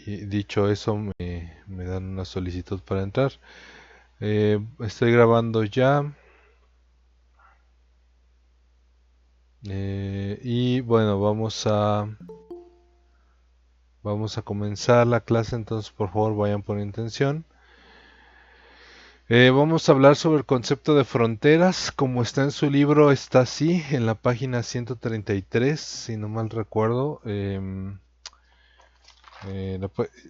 Y dicho eso, me dan una solicitud para entrar. Estoy grabando ya. Y bueno, vamos a comenzar la clase, entonces por favor vayan por intención. Vamos a hablar sobre el concepto de fronteras, como está en su libro, está así, en la página 133, si no mal recuerdo.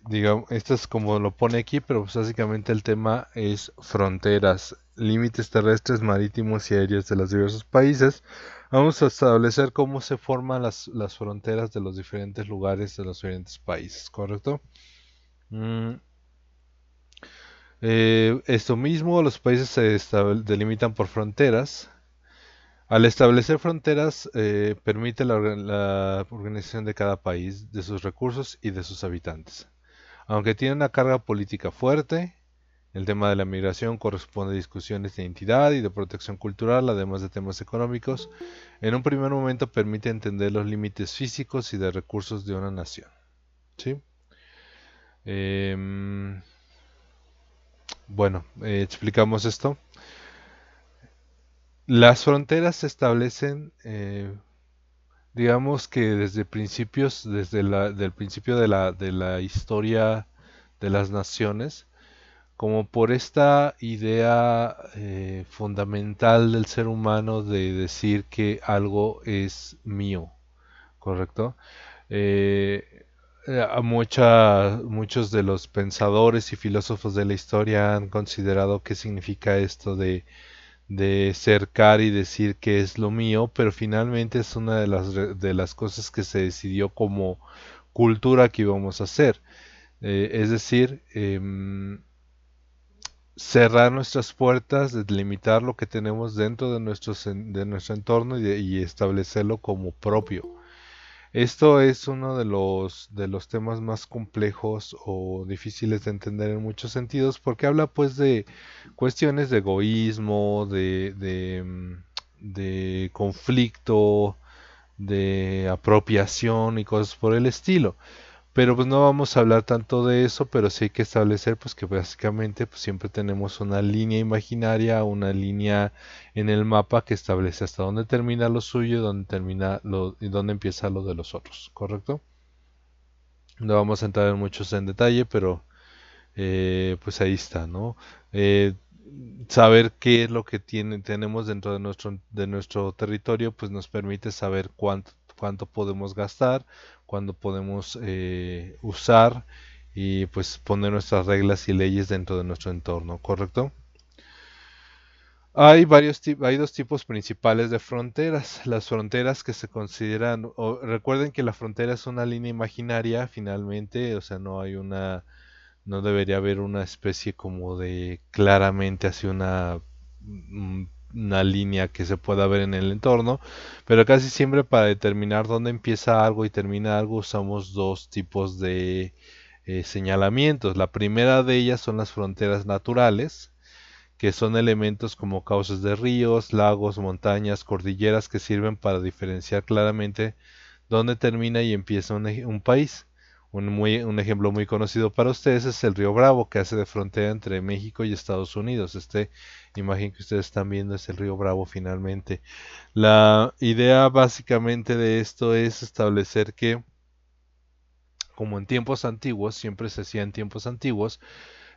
Digamos, esto es como lo pone aquí, pero pues básicamente el tema es fronteras, límites terrestres, marítimos y aéreos de los diversos países. Vamos a establecer cómo se forman las fronteras de los diferentes lugares de los diferentes países, ¿correcto? Mm, Esto mismo, los países se delimitan por fronteras. Al establecer fronteras, permite la organización de cada país, de sus recursos y de sus habitantes. Aunque tiene una carga política fuerte, el tema de la migración corresponde a discusiones de identidad y de protección cultural, además de temas económicos. En un primer momento permite entender los límites físicos y de recursos de una nación. ¿Sí? Em, bueno, explicamos esto. Las fronteras se establecen, digamos que desde principios, del principio de la historia de las naciones, como por esta idea fundamental del ser humano de decir que algo es mío, ¿correcto? Eh, Muchos de los pensadores y filósofos de la historia han considerado qué significa esto de cercar y decir que es lo mío, pero finalmente es una de las cosas que se decidió como cultura que íbamos a hacer. Es decir, cerrar nuestras puertas, delimitar lo que tenemos dentro de de nuestro entorno y establecerlo como propio. Esto es uno de los temas más complejos o difíciles de entender en muchos sentidos porque habla pues de cuestiones de egoísmo, de conflicto, de apropiación y cosas por el estilo. Pero pues no vamos a hablar tanto de eso, pero sí hay que establecer pues que básicamente pues siempre tenemos una línea imaginaria, una línea en el mapa que establece hasta dónde termina lo suyo y dónde termina y dónde empieza lo de los otros, ¿correcto? No vamos a entrar en muchos en detalle, pero pues ahí está, ¿no? Eh, Saber qué es lo que tenemos dentro de nuestro territorio, pues nos permite saber cuánto podemos gastar, cuándo podemos usar y pues poner nuestras reglas y leyes dentro de nuestro entorno, ¿correcto? Hay dos tipos principales de fronteras. Las fronteras que se consideran, recuerden que la frontera es una línea imaginaria, finalmente, o sea, no debería haber una especie como de claramente así una línea que se pueda ver en el entorno, pero casi siempre para determinar dónde empieza algo y termina algo usamos dos tipos de señalamientos. La primera de ellas son las fronteras naturales, que son elementos como cauces de ríos, lagos, montañas, cordilleras que sirven para diferenciar claramente dónde termina y empieza un país. Un ejemplo muy conocido para ustedes es el río Bravo, que hace de frontera entre México y Estados Unidos. Imagen que ustedes están viendo es el río Bravo finalmente. La idea básicamente de esto es establecer que, como en tiempos antiguos, siempre se hacía en tiempos antiguos,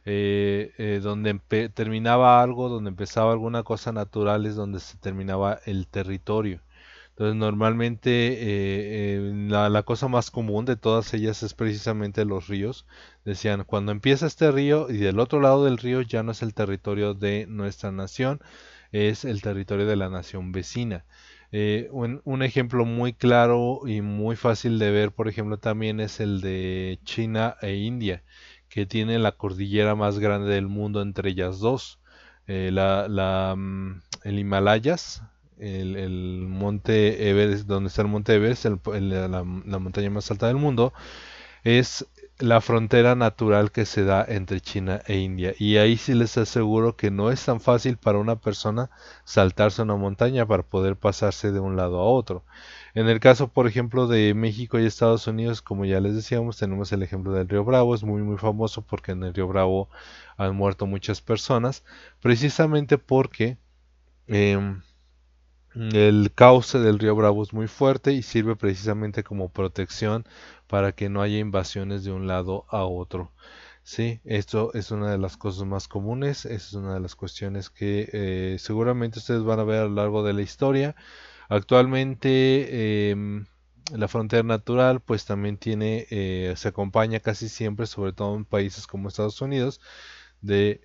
donde terminaba algo, donde empezaba alguna cosa natural, es donde se terminaba el territorio. Entonces, normalmente la cosa más común de todas ellas es precisamente los ríos. Decían, cuando empieza este río y del otro lado del río ya no es el territorio de nuestra nación, es el territorio de la nación vecina. Un ejemplo muy claro y muy fácil de ver, por ejemplo, también es el de China e India, que tiene la cordillera más grande del mundo entre ellas dos. El Himalayas, el monte Everest, donde está el monte Everest, la montaña más alta del mundo, es la frontera natural que se da entre China e India. Y ahí sí les aseguro que no es tan fácil para una persona saltarse una montaña para poder pasarse de un lado a otro. En el caso, por ejemplo, de México y Estados Unidos, como ya les decíamos, tenemos el ejemplo del río Bravo, es muy muy famoso porque en el río Bravo han muerto muchas personas, precisamente porque em, el cauce del río Bravo es muy fuerte y sirve precisamente como protección para que no haya invasiones de un lado a otro. Sí, esto es una de las cosas más comunes, es una de las cuestiones que seguramente ustedes van a ver a lo largo de la historia. Actualmente la frontera natural pues también se acompaña casi siempre, sobre todo en países como Estados Unidos, de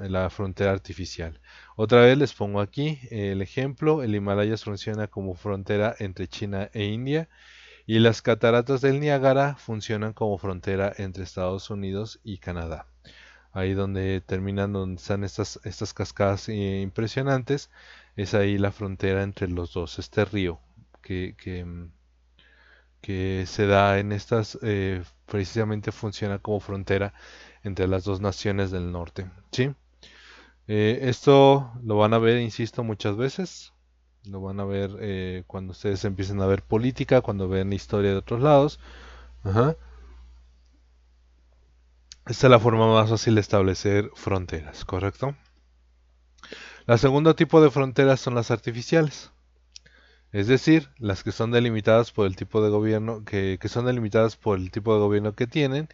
la frontera artificial. Otra vez les pongo aquí el ejemplo, el Himalaya funciona como frontera entre China e India y las cataratas del Niágara funcionan como frontera entre Estados Unidos y Canadá. Ahí donde terminan, donde están estas cascadas impresionantes, es ahí la frontera entre los dos, este río que se da en estas, precisamente funciona como frontera entre las dos naciones del norte. ¿Sí? Esto lo van a ver, insisto, muchas veces. Lo van a ver cuando ustedes empiecen a ver política, cuando ven historia de otros lados. Ajá. Esta es la forma más fácil de establecer fronteras, ¿correcto? La segundo tipo de fronteras son las artificiales, es decir, las que son delimitadas por el tipo de gobierno, que son delimitadas por el tipo de gobierno que tienen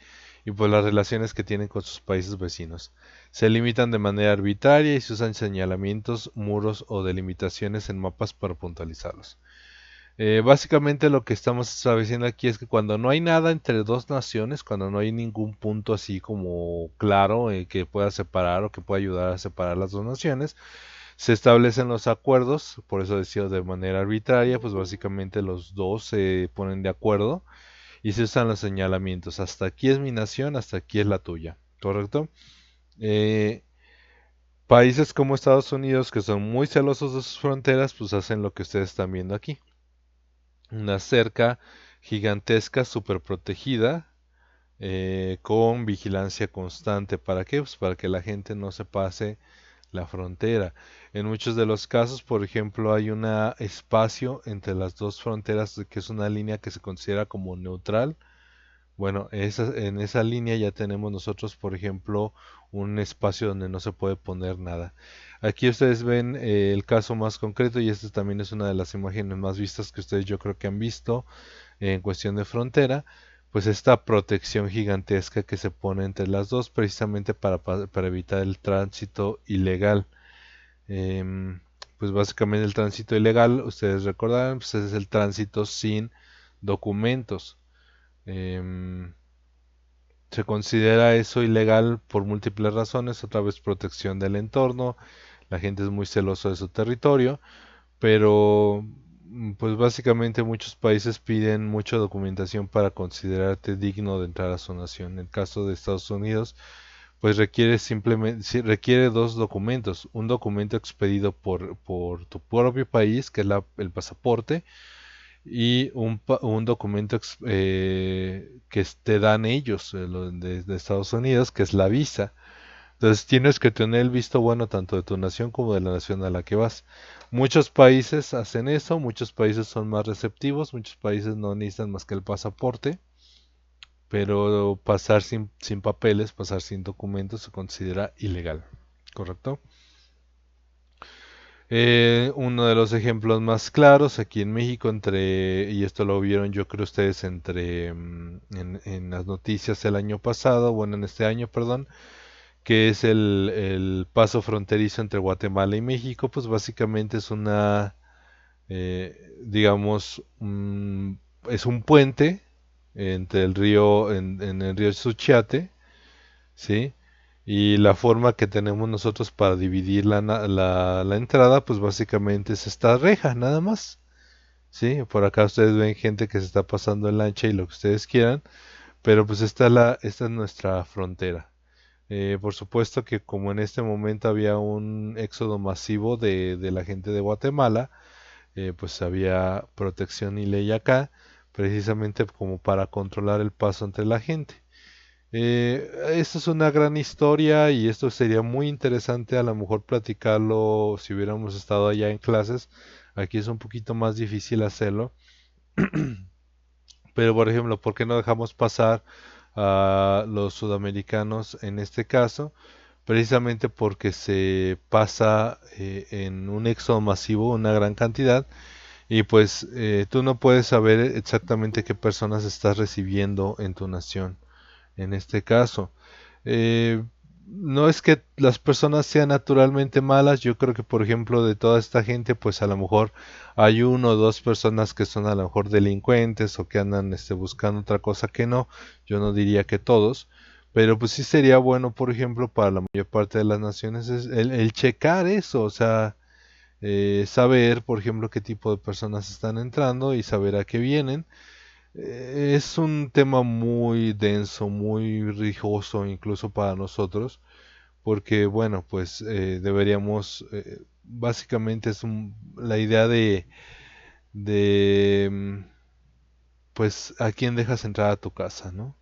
y por las relaciones que tienen con sus países vecinos. Se limitan de manera arbitraria y se usan señalamientos, muros o delimitaciones en mapas para puntualizarlos. Básicamente lo que estamos estableciendo aquí es que cuando no hay nada entre dos naciones, cuando no hay ningún punto así como claro que pueda separar o que pueda ayudar a separar las dos naciones, se establecen los acuerdos, por eso decía de manera arbitraria, pues básicamente los dos se ponen de acuerdo y se usan los señalamientos. Hasta aquí es mi nación, hasta aquí es la tuya, ¿correcto? Eh, Países como Estados Unidos, que son muy celosos de sus fronteras, pues hacen lo que ustedes están viendo aquí. Una cerca gigantesca, súper protegida, con vigilancia constante. ¿Para qué? Pues para que la gente no se pase la frontera. En muchos de los casos, por ejemplo, hay un espacio entre las dos fronteras que es una línea que se considera como neutral. Bueno, en esa línea ya tenemos nosotros, por ejemplo, un espacio donde no se puede poner nada. Aquí ustedes ven el caso más concreto y esta también es una de las imágenes más vistas que ustedes yo creo que han visto en cuestión de frontera, pues esta protección gigantesca que se pone entre las dos precisamente para evitar el tránsito ilegal. Em, pues básicamente el tránsito ilegal, ustedes recordarán, pues es el tránsito sin documentos. Em, Se considera eso ilegal por múltiples razones, otra vez protección del entorno, la gente es muy celosa de su territorio, pero pues básicamente muchos países piden mucha documentación para considerarte digno de entrar a su nación. En el caso de Estados Unidos, pues requiere simplemente, sí, requiere dos documentos, un documento expedido por tu propio país, que es el pasaporte, y un documento que te dan ellos, de Estados Unidos, que es la visa. Entonces tienes que tener el visto bueno tanto de tu nación como de la nación a la que vas. Muchos países hacen eso, muchos países son más receptivos, muchos países no necesitan más que el pasaporte, pero pasar sin papeles, pasar sin documentos se considera ilegal, ¿correcto? Uno de los ejemplos más claros aquí en México, y esto lo vieron yo creo ustedes en las noticias el año pasado, bueno, en este año, perdón, que es el paso fronterizo entre Guatemala y México, pues básicamente es digamos, es un puente entre en el río Suchiate, ¿sí? Y la forma que tenemos nosotros para dividir la entrada, pues básicamente es esta reja, nada más. Sí, por acá ustedes ven gente que se está pasando el lancha y lo que ustedes quieran, pero pues esta es nuestra frontera. Por supuesto que como en este momento había un éxodo masivo de la gente de Guatemala, pues había protección y ley acá, precisamente como para controlar el paso entre la gente. Esto es una gran historia y esto sería muy interesante a lo mejor platicarlo si hubiéramos estado allá en clases, Aquí es un poquito más difícil hacerlo. Pero por ejemplo, ¿por qué no dejamos pasar a los sudamericanos en este caso? Precisamente porque se pasa en un éxodo masivo una gran cantidad y pues tú no puedes saber exactamente qué personas estás recibiendo en tu nación en este caso. Eh, no es que las personas sean naturalmente malas, yo creo que por ejemplo de toda esta gente pues a lo mejor hay uno o dos personas que son a lo mejor delincuentes o que andan buscando otra cosa que no, yo no diría que todos, pero pues sí sería bueno por ejemplo para la mayor parte de las naciones es el checar eso, o sea, saber por ejemplo qué tipo de personas están entrando y saber a qué vienen. Es un tema muy denso, muy rijoso incluso para nosotros, porque bueno, pues deberíamos, básicamente es la idea de, pues a quién dejas entrar a tu casa, ¿no?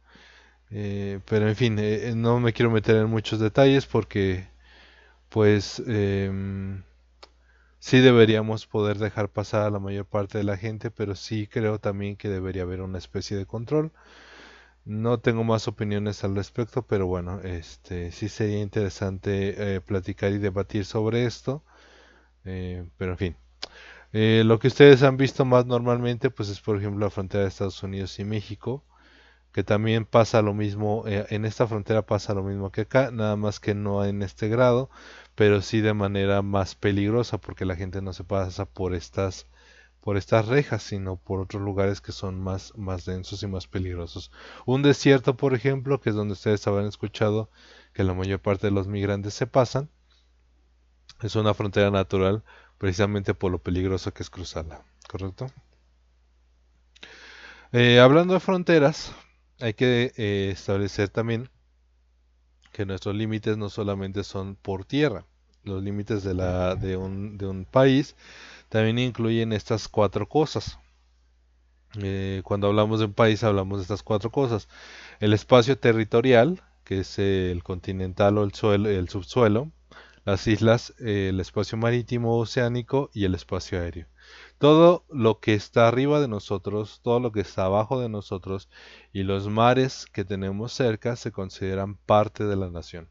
Pero en fin, no me quiero meter en muchos detalles porque pues sí deberíamos poder dejar pasar a la mayor parte de la gente, pero sí creo también que debería haber una especie de control. No tengo más opiniones al respecto, pero bueno, sí sería interesante platicar y debatir sobre esto. Pero en fin, lo que ustedes han visto más normalmente, pues es por ejemplo la frontera de Estados Unidos y México, que también pasa lo mismo, en esta frontera pasa lo mismo que acá, nada más que no en este grado, pero sí de manera más peligrosa, porque la gente no se pasa por estas rejas, sino por otros lugares que son más densos y más peligrosos. Un desierto, por ejemplo, que es donde ustedes habrán escuchado que la mayor parte de los migrantes se pasan, es una frontera natural precisamente por lo peligroso que es cruzarla, ¿correcto? Hablando de fronteras, hay que establecer también que nuestros límites no solamente son por tierra, los límites de un país también incluyen estas cuatro cosas. Cuando hablamos de un país hablamos de estas cuatro cosas. El espacio territorial, que es el continental o el subsuelo, las islas, el espacio marítimo oceánico y el espacio aéreo. Todo lo que está arriba de nosotros, todo lo que está abajo de nosotros y los mares que tenemos cerca se consideran parte de la nación.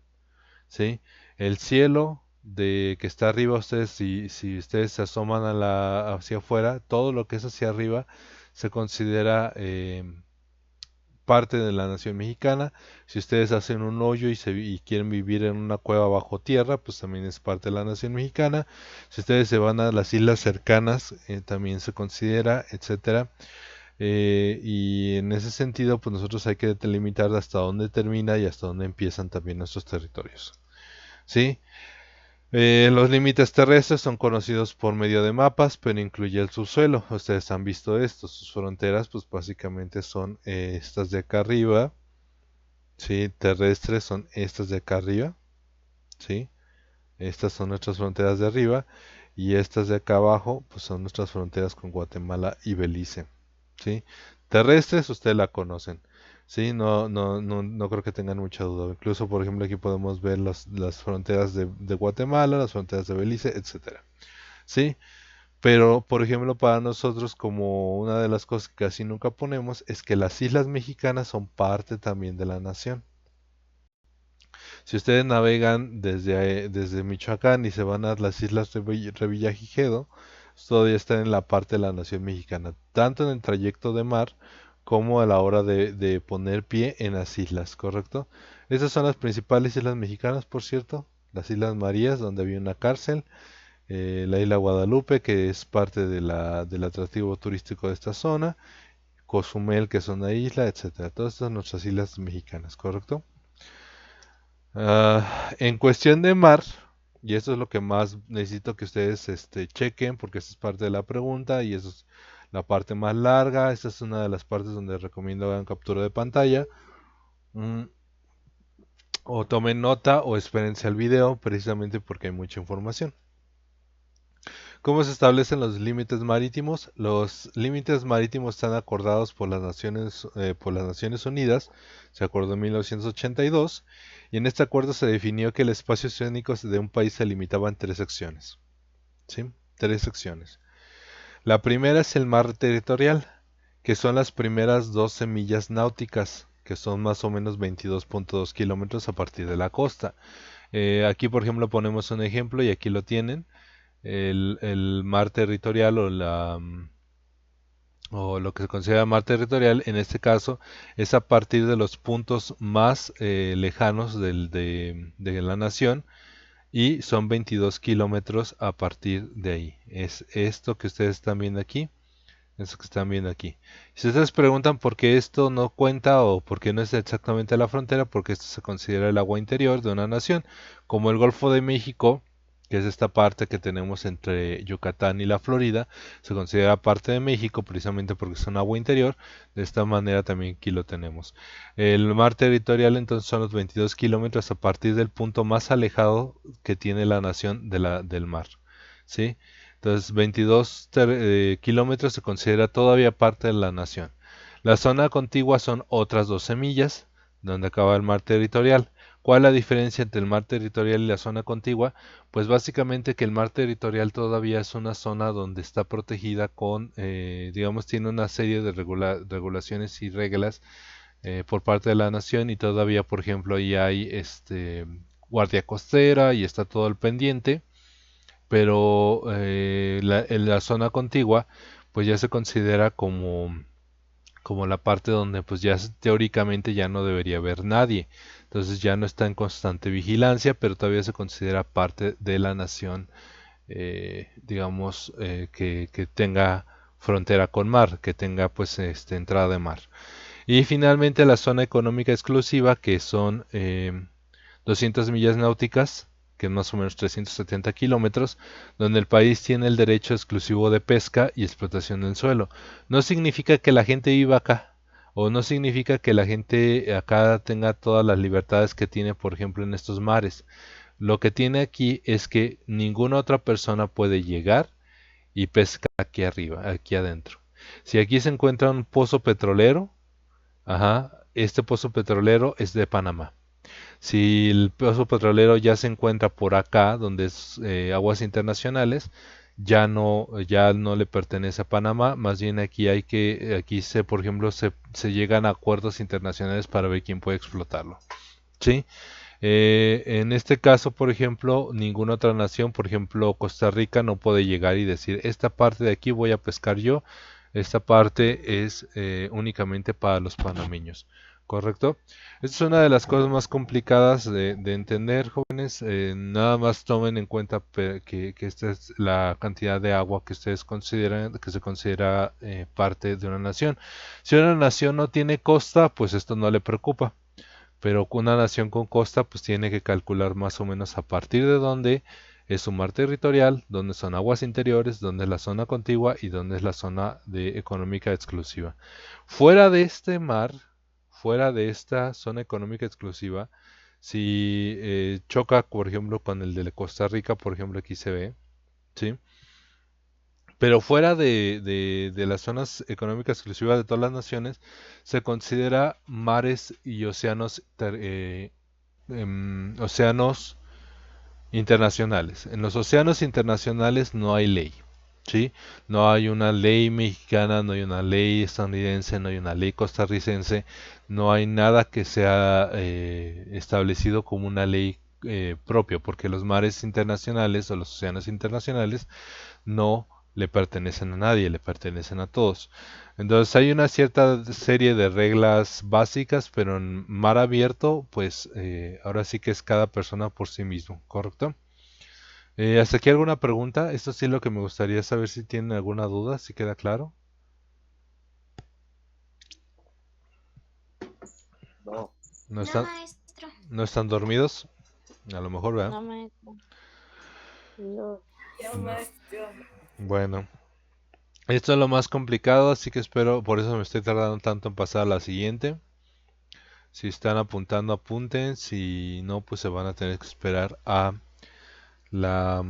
¿Sí? El cielo de que está arriba, ustedes, si ustedes se asoman hacia afuera, todo lo que es hacia arriba se considera parte de la nación mexicana. Si ustedes hacen un hoyo y quieren vivir en una cueva bajo tierra, pues también es parte de la nación mexicana. Si ustedes se van a las islas cercanas, también se considera, etcétera. Y en ese sentido, pues nosotros hay que delimitar hasta dónde termina y hasta dónde empiezan también nuestros territorios. ¿Sí? Los límites terrestres son conocidos por medio de mapas, pero incluye el subsuelo. Ustedes han visto esto. Sus fronteras, pues básicamente son estas de acá arriba. Sí, terrestres son estas de acá arriba. Sí, estas son nuestras fronteras de arriba. Y estas de acá abajo, pues son nuestras fronteras con Guatemala y Belice. ¿Sí? Terrestres, ustedes la conocen. Sí, no creo que tengan mucha duda. Incluso, por ejemplo, aquí podemos ver las fronteras de Guatemala, las fronteras de Belice, etcétera. Sí, pero por ejemplo, para nosotros, como una de las cosas que casi nunca ponemos, es que las islas mexicanas son parte también de la nación. Si ustedes navegan desde Michoacán y se van a las islas de Revillagigedo, todavía están en la parte de la nación mexicana, tanto en el trayecto de mar como a la hora de poner pie en las islas, ¿correcto? Esas son las principales islas mexicanas, por cierto, las Islas Marías, donde había una cárcel, la isla Guadalupe, que es parte del atractivo turístico de esta zona, Cozumel, que es una isla, etcétera. Todas estas son nuestras islas mexicanas, ¿correcto? En cuestión de mar, y esto es lo que más necesito que ustedes chequen, porque esta es parte de la pregunta y eso es la parte más larga. Esta es una de las partes donde recomiendo hagan captura de pantalla. mm, o tomen nota o espérense al video, precisamente porque hay mucha información. ¿Cómo se establecen los límites marítimos? Los límites marítimos están acordados por las Naciones Unidas, se acordó en 1982, y en este acuerdo se definió que el espacio oceánico de un país se limitaba en tres secciones. ¿Sí? Tres secciones. La primera es el mar territorial, que son las primeras 12 millas náuticas, que son más o menos 22.2 kilómetros a partir de la costa. Aquí, por ejemplo, ponemos un ejemplo y aquí lo tienen. El mar territorial o lo que se considera mar territorial, en este caso, es a partir de los puntos más lejanos de la nación y son 22 kilómetros a partir de ahí. Es esto que ustedes están viendo aquí. Eso que están viendo aquí. Si ustedes preguntan por qué esto no cuenta o por qué no es exactamente la frontera, porque esto se considera el agua interior de una nación, como el Golfo de México, que es esta parte que tenemos entre Yucatán y la Florida, se considera parte de México precisamente porque es un agua interior. De esta manera también aquí lo tenemos. El mar territorial entonces son los 22 kilómetros a partir del punto más alejado que tiene la nación del mar. ¿Sí? Entonces, 22 kilómetros se considera todavía parte de la nación. La zona contigua son otras 12 millas, donde acaba el mar territorial. ¿Cuál es la diferencia entre el mar territorial y la zona contigua? Pues básicamente que el mar territorial todavía es una zona donde está protegida con, digamos, tiene una serie de regulaciones y reglas por parte de la nación y todavía, por ejemplo, ahí hay guardia costera y está todo el pendiente, pero en la zona contigua pues ya se considera como la parte donde pues ya teóricamente ya no debería haber nadie, entonces ya no está en constante vigilancia, pero todavía se considera parte de la nación, digamos, que tenga frontera con mar, que tenga pues entrada de mar. Y finalmente la zona económica exclusiva, que son 200 millas náuticas, que es más o menos 370 kilómetros, donde el país tiene el derecho exclusivo de pesca y explotación del suelo. No significa que la gente viva acá, o no significa que la gente acá tenga todas las libertades que tiene, por ejemplo, en estos mares. Lo que tiene aquí es que ninguna otra persona puede llegar y pescar aquí arriba, aquí adentro. Si aquí se encuentra un pozo petrolero, ajá, este pozo petrolero es de Panamá. Si el pozo petrolero ya se encuentra por acá, donde es aguas internacionales, ya no le pertenece a Panamá, más bien aquí por ejemplo, se llegan a acuerdos internacionales para ver quién puede explotarlo. ¿Sí? En este caso, por ejemplo, ninguna otra nación, por ejemplo, Costa Rica, no puede llegar y decir, esta parte de aquí voy a pescar yo, esta parte es únicamente para los panameños. ¿Correcto? Esta es una de las cosas más complicadas de entender, jóvenes. Nada más tomen en cuenta que esta es la cantidad de agua que ustedes consideran, que se considera parte de una nación. Si una nación no tiene costa, pues esto no le preocupa, pero una nación con costa pues tiene que calcular más o menos a partir de dónde es su mar territorial, dónde son aguas interiores, dónde es la zona contigua y dónde es la zona económica exclusiva. Fuera de este mar, fuera de esta zona económica exclusiva, si choca, por ejemplo, con el de Costa Rica, por ejemplo, aquí se ve, ¿sí? Pero fuera de las zonas económicas exclusivas de todas las naciones, se considera mares y océanos océanos internacionales. En los océanos internacionales no hay ley, ¿sí? No hay una ley mexicana, no hay una ley estadounidense, no hay una ley costarricense, no hay nada que sea establecido como una ley propia, porque los mares internacionales o los océanos internacionales no le pertenecen a nadie, le pertenecen a todos. Entonces hay una cierta serie de reglas básicas, pero en mar abierto, pues ahora sí que es cada persona por sí mismo, ¿correcto? ¿Hasta aquí alguna pregunta? Esto sí es lo que me gustaría saber si tienen alguna duda, si queda claro. No. ¿No No, están, maestro. no están dormidos? A lo mejor, ¿verdad? No, maestro. No. No. Bueno, esto es lo más complicado, así que espero, por eso me estoy tardando tanto en pasar a la siguiente. Si están apuntando, apunten. Si no, pues se van a tener que esperar a la,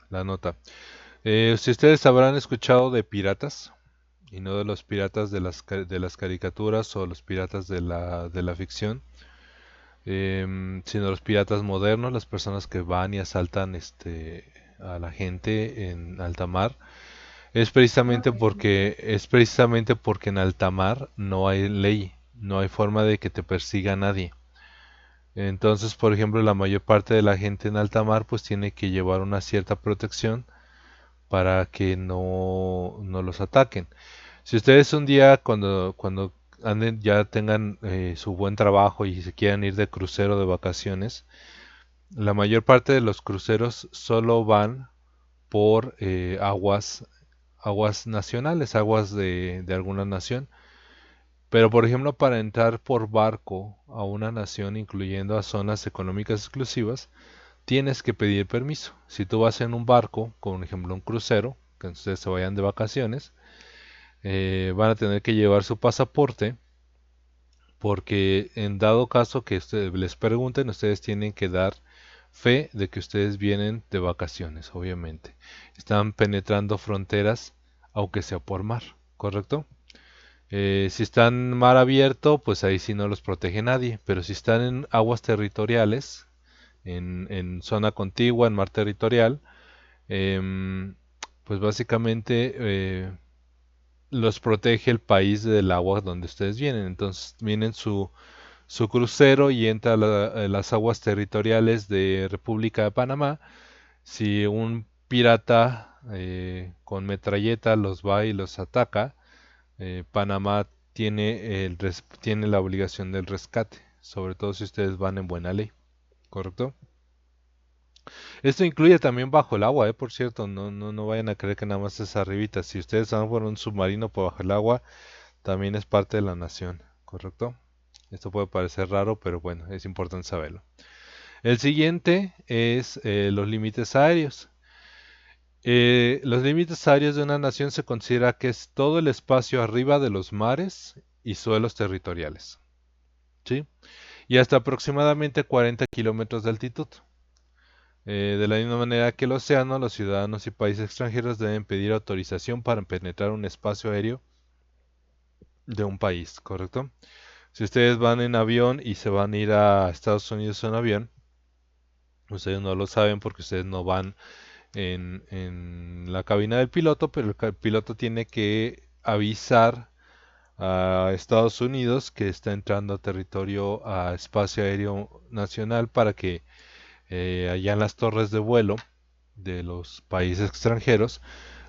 la nota. Si ustedes habrán escuchado de piratas, y no de los piratas de las caricaturas o los piratas de la ficción, sino los piratas modernos, las personas que van y asaltan a la gente en alta mar. Es precisamente porque en alta mar no hay ley, no hay forma de que te persiga nadie. Entonces, por ejemplo, la mayor parte de la gente en alta mar pues tiene que llevar una cierta protección para que no los ataquen. Si ustedes un día cuando anden ya tengan su buen trabajo y se quieran ir de crucero de vacaciones, la mayor parte de los cruceros solo van por aguas nacionales, aguas de alguna nación. Pero por ejemplo, para entrar por barco a una nación, incluyendo a zonas económicas exclusivas, tienes que pedir permiso. Si tú vas en un barco, por ejemplo un crucero, que ustedes se vayan de vacaciones, van a tener que llevar su pasaporte porque en dado caso que ustedes les pregunten, ustedes tienen que dar fe de que ustedes vienen de vacaciones, obviamente. Están penetrando fronteras, aunque sea por mar, ¿correcto? Si están en mar abierto, pues ahí sí no los protege nadie, pero si están en aguas territoriales, en zona contigua, en mar territorial, em, pues básicamente los protege el país del agua donde ustedes vienen. Entonces vienen su crucero y entra a las aguas territoriales de República de Panamá. Si un pirata con metralleta los va y los ataca, Panamá tiene la obligación del rescate, sobre todo si ustedes van en buena ley, ¿correcto? Esto incluye también bajo el agua, por cierto, no vayan a creer que nada más es arribita. Si ustedes van por un submarino por bajo el agua, también es parte de la nación, ¿correcto? Esto puede parecer raro, pero bueno, es importante saberlo. El siguiente es los límites aéreos. Los límites aéreos de una nación se considera que es todo el espacio arriba de los mares y suelos territoriales, ¿sí? Y hasta aproximadamente 40 kilómetros de altitud. De la misma manera que el océano, los ciudadanos y países extranjeros deben pedir autorización para penetrar un espacio aéreo de un país, ¿correcto? Si ustedes van en avión y se van a ir a Estados Unidos en avión, ustedes no lo saben porque ustedes no van en la cabina del piloto, pero el piloto tiene que avisar a Estados Unidos que está entrando a territorio, a espacio aéreo nacional para que allá en las torres de vuelo de los países extranjeros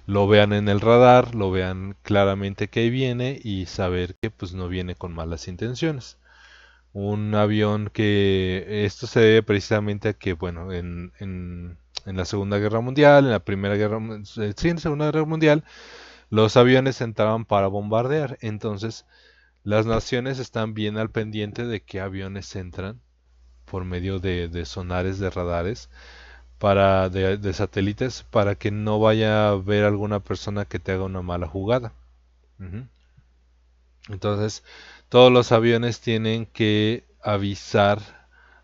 lo vean en el radar, lo vean claramente que ahí viene y saber que pues no viene con malas intenciones. Un avión que esto se debe precisamente a que, bueno, en la Segunda Guerra Mundial, en la Primera Guerra, sí, en la Segunda Guerra Mundial, los aviones entraban para bombardear. Entonces, las naciones están bien al pendiente de qué aviones entran por medio de sonares de radares de satélites para que no vaya a haber alguna persona que te haga una mala jugada. Ujú. Entonces, todos los aviones tienen que avisar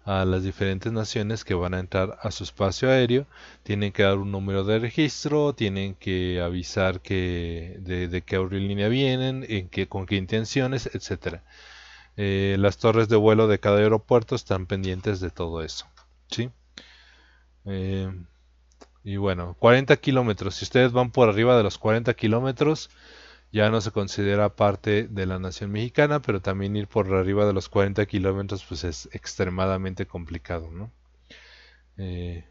a las diferentes naciones que van a entrar a su espacio aéreo, tienen que dar un número de registro, tienen que avisar de qué aerolínea vienen, con qué intenciones, etcétera. Las torres de vuelo de cada aeropuerto están pendientes de todo eso, ¿sí? Eh, y bueno, 40 kilómetros. Si ustedes van por arriba de los 40 kilómetros, ya no se considera parte de la nación mexicana, pero también ir por arriba de los 40 kilómetros pues es extremadamente complicado, ¿no?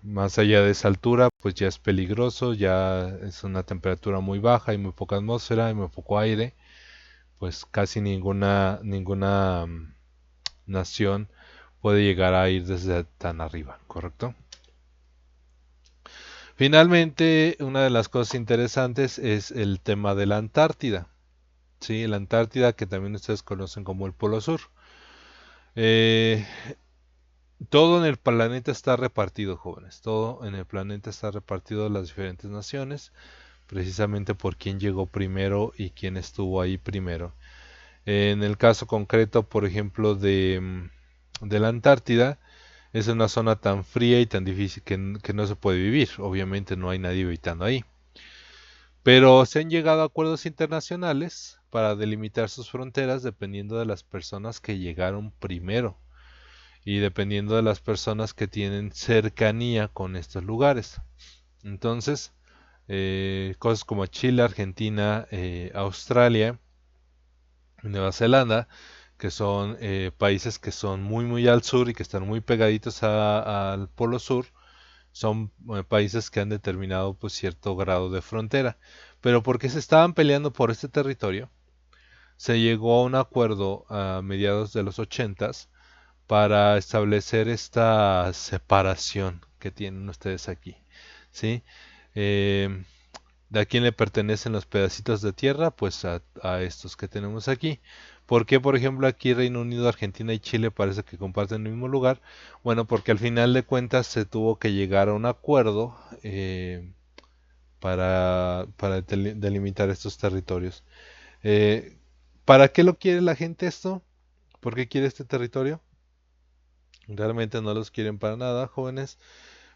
Más allá de esa altura pues ya es peligroso, ya es una temperatura muy baja, hay muy poca atmósfera, hay muy poco aire, pues casi ninguna nación puede llegar a ir desde tan arriba, ¿correcto? Finalmente, una de las cosas interesantes es el tema de la Antártida. Sí, la Antártida, que también ustedes conocen como el Polo Sur. Eh, Todo en el planeta está repartido, jóvenes. Todo en el planeta está repartido en las diferentes naciones, precisamente por quién llegó primero y quién estuvo ahí primero. En el caso concreto, por ejemplo, de la Antártida, es una zona tan fría y tan difícil que no se puede vivir. Obviamente no hay nadie habitando ahí. Pero se han llegado a acuerdos internacionales para delimitar sus fronteras dependiendo de las personas que llegaron primero y dependiendo de las personas que tienen cercanía con estos lugares. Entonces, cosas como Chile, Argentina, Australia, Nueva Zelanda, que son países que son muy muy al sur y que están muy pegaditos al polo sur, son países que han determinado pues cierto grado de frontera. Pero porque se estaban peleando por este territorio, se llegó a un acuerdo a mediados de los ochentas para establecer esta separación que tienen ustedes aquí, ¿sí? Eh, ¿De a quién le pertenecen los pedacitos de tierra? Pues a estos que tenemos aquí. ¿Por qué, por ejemplo, aquí Reino Unido, Argentina y Chile parece que comparten el mismo lugar? Bueno, porque al final de cuentas se tuvo que llegar a un acuerdo para delimitar estos territorios. Eh, ¿Para qué lo quiere la gente esto? ¿Por qué quiere este territorio? Realmente no los quieren para nada, jóvenes,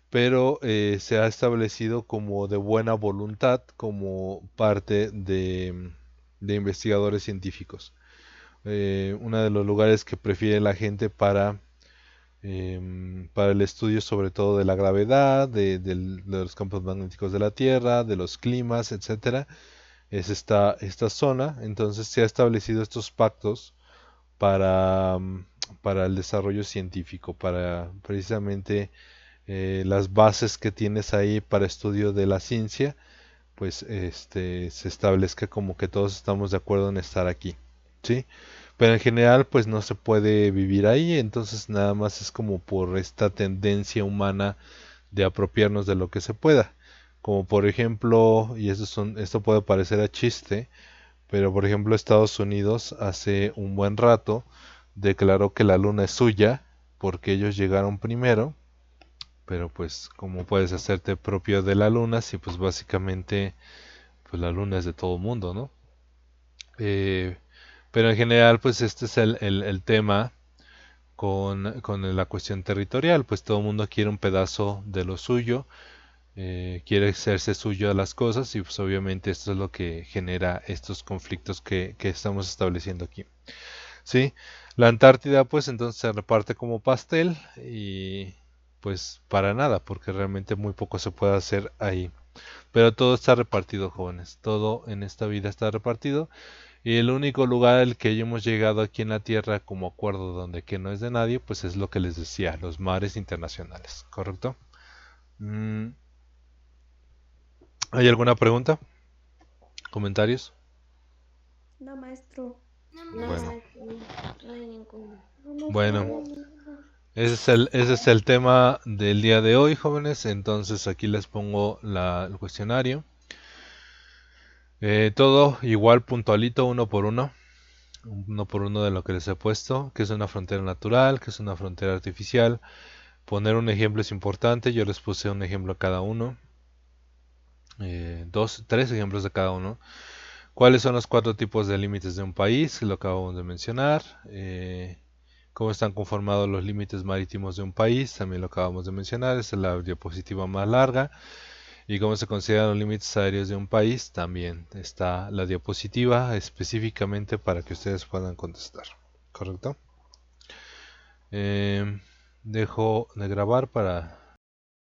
pero se ha establecido como de buena voluntad, como parte de investigadores científicos. Uno de los lugares que prefiere la gente para el estudio sobre todo de la gravedad, de los campos magnéticos de la Tierra, de los climas, etcétera, es esta zona. Entonces se ha establecido estos pactos para, para el desarrollo científico, para precisamente las bases que tienes ahí para estudio de la ciencia, pues se establezca como que todos estamos de acuerdo en estar aquí, ¿sí? Pero en general, pues no se puede vivir ahí, entonces nada más es como por esta tendencia humana de apropiarnos de lo que se pueda. Como por ejemplo, y esto puede parecer a chiste, pero por ejemplo Estados Unidos hace un buen rato declaró que la luna es suya porque ellos llegaron primero, pero pues cómo puedes hacerte propio de la luna si pues básicamente pues la luna es de todo el mundo, ¿no? Eh, pero en general pues este es el tema con la cuestión territorial, pues todo el mundo quiere un pedazo de lo suyo, quiere hacerse suyo a las cosas y pues obviamente esto es lo que genera estos conflictos que estamos estableciendo aquí. Sí, la Antártida pues entonces se reparte como pastel y pues para nada, porque realmente muy poco se puede hacer ahí. Pero todo está repartido, jóvenes, todo en esta vida está repartido y el único lugar al que hemos llegado aquí en la Tierra como acuerdo donde que no es de nadie, pues es lo que les decía, los mares internacionales, ¿correcto? Mm, ¿Hay alguna pregunta? ¿Comentarios? No, maestro. No, Bueno, maestro, no hay ninguno. No, maestro, bueno, no hay ninguno. ese es el tema del día de hoy, jóvenes. Entonces aquí les pongo el cuestionario. Todo igual puntualito, uno por uno de lo que les he puesto, que es una frontera natural, que es una frontera artificial. Poner un ejemplo es importante, yo les puse un ejemplo a cada uno, tres ejemplos de cada uno. ¿Cuáles son los cuatro tipos de límites de un país? Lo acabamos de mencionar. ¿Cómo están conformados los límites marítimos de un país? También lo acabamos de mencionar, esta es la diapositiva más larga. ¿Y cómo se consideran los límites aéreos de un país? También está la diapositiva específicamente para que ustedes puedan contestar. ¿Correcto? Dejo de grabar para